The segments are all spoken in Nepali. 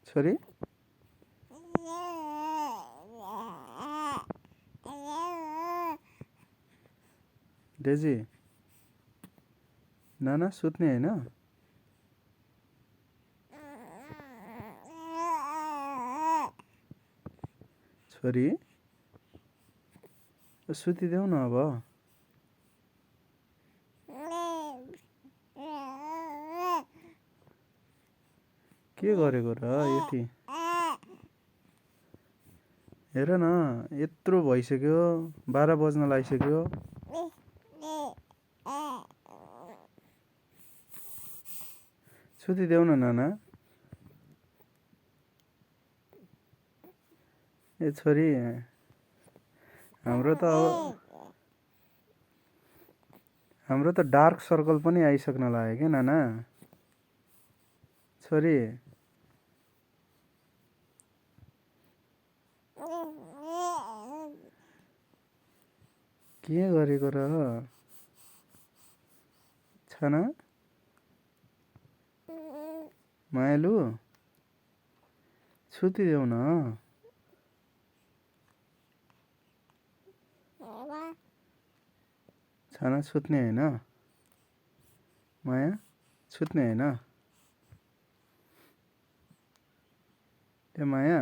छोरी डेजी नाना सुत्ने हैन छोरी सुतिदेऊ न अब के गरेको र यति हेर न यत्रो भइसक्यो 12 बज्न लागिसक्यो सुतिदेऊ न नाना ए छोरी हाम्रो त डार्क सर्कल पनि आइसक्न लाग्यो के नाना छोरी के गरेको र छाना मायालु सुतिदेऊ न छाना सुत्ने हैन माया सुत्ने हैन ए माया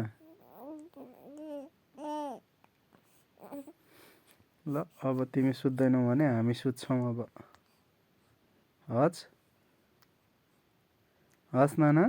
ल अब तिमी सुत्दैनौ भने हामी सुत्छौं अब हस् नाना